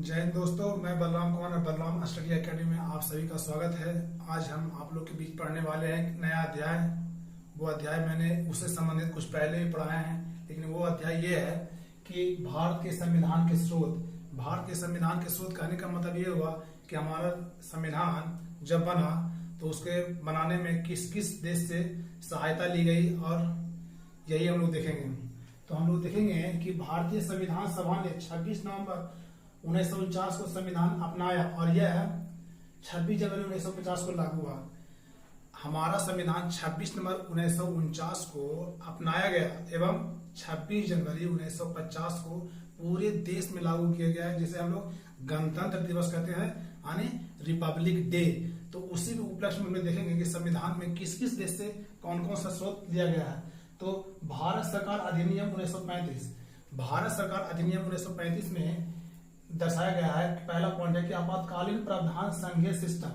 जय हिंद दोस्तों, मैं बलराम कुमार और बलराम स्टडी एकेडमी में आप सभी का स्वागत है। आज हम आप लोग के बीच पढ़ने वाले हैं एक नया अध्याय। वो अध्याय मैंने उससे संबंधित कुछ पहले ही पढ़ाए हैं, लेकिन वो अध्याय ये है कि भारत के संविधान के स्रोत। भारत के संविधान के स्रोत कहने का मतलब ये हुआ कि हमारा संविधान जब बना तो उसके बनाने में किस किस देश से सहायता ली गई, और यही हम लोग देखेंगे। तो हम लोग देखेंगे कि भारतीय संविधान सभा ने 26 नवंबर 1949 को संविधान अपनाया और यह 26 जनवरी 1950 को लागू हुआ। हमारा संविधान 26 नवंबर 1949 को अपनाया गया एवं 26 जनवरी 1950 को पूरे देश में लागू किया गया है, जिसे हम लोग गणतंत्र दिवस कहते हैं, यानी रिपब्लिक डे। तो उसी के उपलक्ष्य में देखेंगे कि संविधान में किस किस देश से कौन कौन सा स्रोत लिया गया है। तो भारत सरकार अधिनियम 1935, भारत सरकार अधिनियम 1935 में दर्शाया गया है। पहला पॉइंट है कि आपातकालीन प्रावधान संघीय सिस्टम।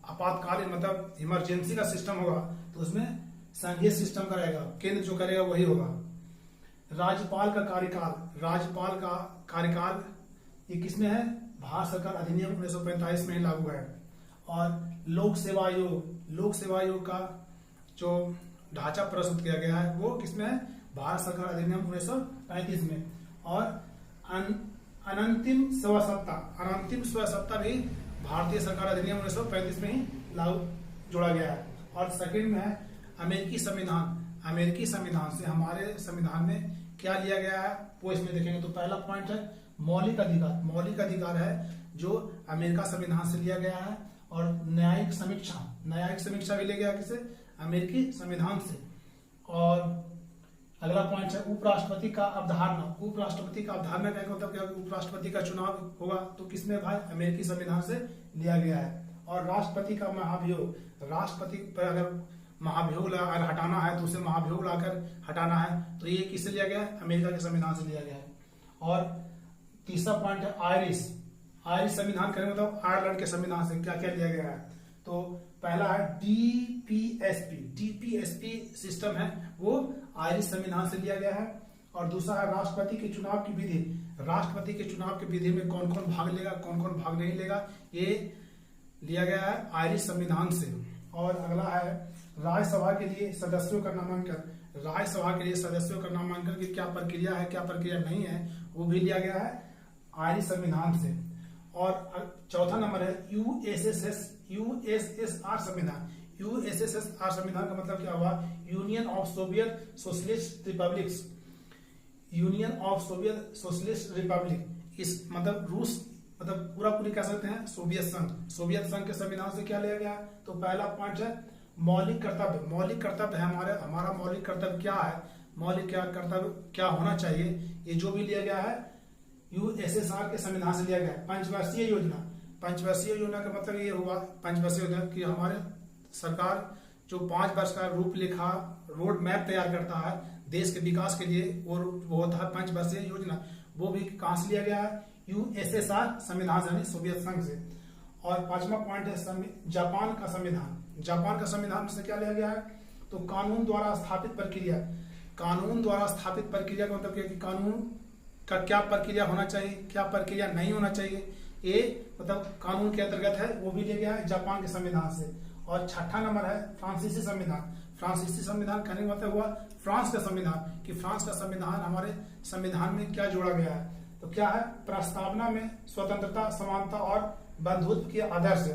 आपातकालीन मतलब इमरजेंसी का सिस्टम होगा, तो उसमें संघीय सिस्टम का रहेगा, केंद्र जो करेगा वही होगा। राज्यपाल का कार्यकाल, राज्यपाल का कार्यकाल ये किसमें है? भारत सरकार अधिनियम 1945 में ही लागू है। और लोक सेवा आयोग, लोक सेवा आयोग का जो ढांचा प्रस्तुत किया गया है वो किसमें है? भारत सरकार अधिनियम 1935 में। और अनंतिम स्वसत्ता, अनंतिम स्वसत्ता भी भारतीय सरकार अधिनियम 1935 में ही लागू जोड़ा गया है। और सेकंड में है अमेरिकी संविधान। अमेरिकी संविधान से हमारे संविधान में क्या लिया गया है वो इसमें देखेंगे। तो पहला पॉइंट है मौलिक अधिकार। मौलिक अधिकार है जो अमेरिका संविधान से लिया गया है। और न्यायिक समीक्षा, न्यायिक समीक्षा भी लिया गया किसे? अमेरिकी संविधान से। और अगला पॉइंट है उपराष्ट्रपति का अवधारणा। उपराष्ट्रपति का अवधारणा का मतलब क्या? उपराष्ट्रपति का चुनाव होगा तो किसमें भाई? अमेरिकी संविधान से लिया गया है। और राष्ट्रपति का महाभियोग, राष्ट्रपति पर अगर महाभियोग अगर हटाना है तो उसे महाभियोग लाकर हटाना है, तो ये किससे लिया गया है? अमेरिका के संविधान से लिया गया है। और तीसरा पॉइंट है आयरिश। आयरिश संविधान कहने मतलब आयरलैंड के संविधान से क्या क्या लिया गया है। तो पहला है डीपीएसपी, डीपीएसपी सिस्टम है वो आयरिश संविधान से लिया गया है। और दूसरा है राष्ट्रपति के चुनाव की विधि। राष्ट्रपति के चुनाव की विधि में कौन कौन भाग लेगा, कौन कौन भाग नहीं लेगा, ये लिया गया है आयरिश संविधान से। और अगला है राज्यसभा के लिए सदस्यों का नामांकन। राज्यसभा के लिए सदस्यों का नामांकन की क्या प्रक्रिया है, क्या प्रक्रिया नहीं है, वो भी लिया गया है आयरिश संविधान से। और चौथा नंबर है यूएसएसआर संविधान। यूएसएसआर संविधान का मतलब क्या हुआ? Union of Soviet socialist republics. Union of Soviet socialist Republic, इस मतलब रूस मतलब पूरा पूरी कह सकते हैं सोवियत संघ। सोवियत संघ के संविधान से क्या लिया गया? तो पहला पॉइंट है मौलिक कर्तव्य। मौलिक कर्तव्य है हमारा मौलिक कर्तव्य क्या है, मौलिक क्या कर्तव्य क्या होना चाहिए, ये जो भी लिया गया है यूएसएसआर के संविधान से लिया गया। पंचवर्षीय योजना, पंचवर्षीय योजना का मतलब ये हुआ, पंचवर्षीय योजना कि हमारे सरकार जो 5 वर्ष का रूपरेखा रोड मैप तैयार करता है देश के विकास के लिए, वो होता है पंचवर्षीय योजना। वो भी कहां से लिया गया है? यूएसएसआर संविधान से, सोवियत संघ से। और पांचवा पॉइंट है जापान का संविधान। जापान का संविधान से क्या लिया गया है? तो कानून द्वारा स्थापित प्रक्रिया। कानून द्वारा स्थापित प्रक्रिया का मतलब क्या कि कानून का क्या प्रक्रिया होना चाहिए, क्या प्रक्रिया नहीं होना चाहिए, ये मतलब कानून के अंतर्गत है, वो भी लिया गया है जापान के संविधान से। और छठा नंबर है फ्रांसीसी संविधान। फ्रांसीसी संविधान कहने का मतलब हुआ फ्रांस का संविधान, कि फ्रांस का संविधान हमारे संविधान में क्या जोड़ा गया है। तो क्या है? प्रस्तावना में स्वतंत्रता, समानता और बंधुत्व के आदर्श।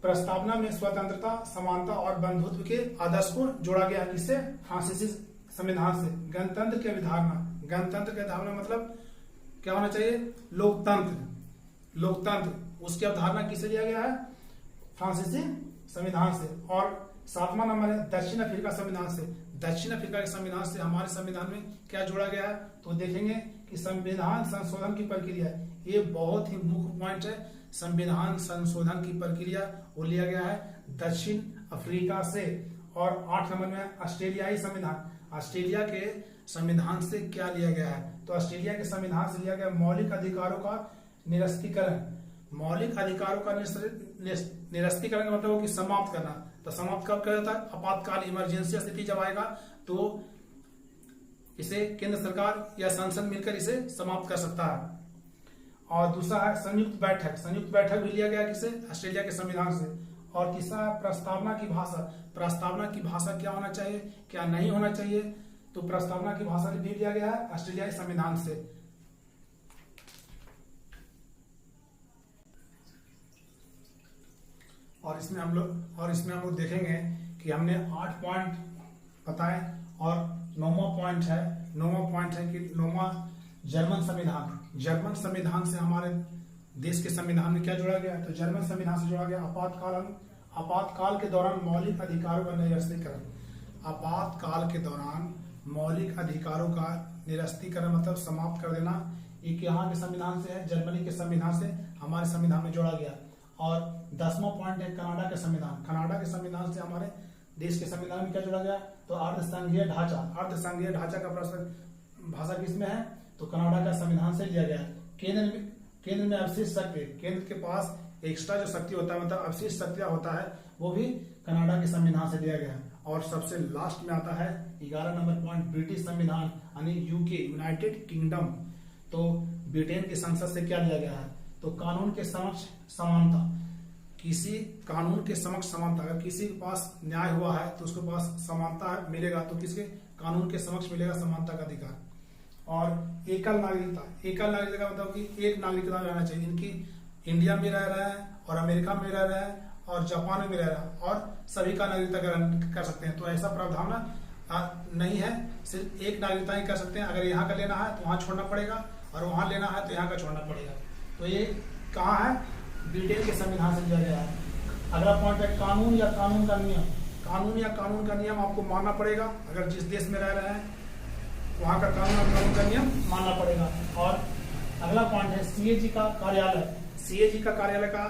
प्रस्तावना में स्वतंत्रता, समानता और बंधुत्व के आदर्श को जोड़ा गया किससे? फ्रांसीसी संविधान से। गणतंत्र की अवधारणा, गणतंत्र की अवधारणा मतलब क्या होना चाहिए? लोकतंत्र। लोकतंत्र उसकी अवधारणा किससे लिया गया है? फ्रांसीसी संविधान से। और 7वां नंबर है दक्षिण अफ्रीका संविधान से। दक्षिण अफ्रीका के संविधान से हमारे संविधान में क्या जोड़ा गया है? तो देखेंगे कि संविधान संशोधन की प्रक्रिया, ये बहुत ही मुख्य पॉइंट है। संविधान संशोधन की प्रक्रिया वो लिया गया है दक्षिण अफ्रीका से। और 8 नंबर में ऑस्ट्रेलियाई संविधान। ऑस्ट्रेलिया के संविधान से क्या लिया गया है? तो ऑस्ट्रेलिया के संविधान से लिया गया मौलिक अधिकारों का निरस्तीकरण। मौलिक अधिकारों का निरस्तीकरण का मतलब हो कि समाप्त करना। तो समाप्त कब किया जाता है? आपातकाल इमरजेंसी स्थिति जब आएगा तो इसे केंद्र सरकार या संसद मिलकर इसे समाप्त कर सकता है। और दूसरा है संयुक्त बैठक। संयुक्त बैठक भी लिया गया किसे? ऑस्ट्रेलिया के संविधान से। और तीसरा है प्रस्तावना की भाषा। प्रस्तावना की भाषा क्या होना चाहिए, क्या नहीं होना चाहिए? तो प्रस्तावना की भाषा भी लिया गया है ऑस्ट्रेलियाई संविधान से। और इसमें हम लोग देखेंगे कि हमने 8 पॉइंट बताए और 9वां पॉइंट है कि 9वां जर्मन संविधान। जर्मन संविधान से हमारे देश के संविधान में क्या जोड़ा गया? तो जर्मन संविधान से जोड़ा गया आपातकाल के दौरान मौलिक अधिकारों का निरस्तीकरण। आपातकाल के दौरान मौलिक अधिकारों का निरस्तीकरण मतलब समाप्त कर देना। एक यहाँ के संविधान से है, जर्मनी के संविधान से हमारे संविधान में जोड़ा गया। और 10वां पॉइंट है कनाडा के संविधान। कनाडा के संविधान से हमारे देश के संविधान में क्या जोड़ा गया? तो अर्धसंघीय ढांचा। अर्धसंघीय ढांचा का भाषा किसमें है? तो कनाडा का संविधान से लिया गया। केंद्र में अवशिष्ट शक्ति, केंद्र के पास एक्स्ट्रा जो शक्ति होता है मतलब अवशिष्ट शक्ति होता है, वो भी कनाडा के संविधान से लिया गया। और सबसे लास्ट में आता है 11 नंबर पॉइंट ब्रिटिश संविधान यानी यूके, यूनाइटेड किंगडम। तो ब्रिटेन की संसद से क्या लिया गया है? तो कानून के समक्ष समानता। किसी कानून के समक्ष समानता, अगर किसी के पास न्याय हुआ है तो उसके पास समानता मिलेगा, तो किसके? कानून के समक्ष मिलेगा समानता का अधिकार। और एकल नागरिकता। एकल नागरिकता का मतलब कि एक नागरिकता रहना चाहिए। इनकी इंडिया में रह रहा है और अमेरिका में रह रहा है और जापान में रह रहा है और सभी का नागरिकता ग्रहण कर सकते हैं। तो ऐसा प्रावधान नहीं है, सिर्फ एक नागरिकता ही कर सकते हैं। अगर यहाँ का लेना है तो वहाँ छोड़ना पड़ेगा और वहाँ लेना है तो यहाँ का छोड़ना पड़ेगा। तो ये कहाँ है? ब्रिटेन के संविधान से लिया गया है। अगला पॉइंट है कानून या कानून का नियम। कानून या कानून का नियम आपको मानना पड़ेगा। अगर जिस देश में रह रहे हैं वहाँ का कानून और कानून का नियम मानना पड़ेगा। और अगला पॉइंट है सीएजी का कार्यालय। सीएजी का कार्यालय का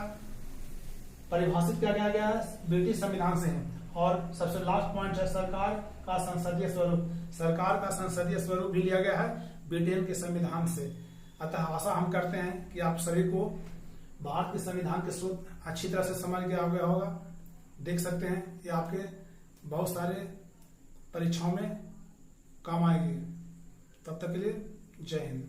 परिभाषित किया गया है ब्रिटिश संविधान से है। और सबसे लास्ट पॉइंट है सरकार का संसदीय स्वरूप। सरकार का संसदीय स्वरूप भी लिया गया है ब्रिटेन के संविधान से। अतः आशा हम करते हैं कि आप सभी को भारत के संविधान के स्रोत अच्छी तरह से समझ गया होगा। देख सकते हैं ये आपके बहुत सारे परीक्षाओं में काम आएगी। तब तक के लिए जय हिंद।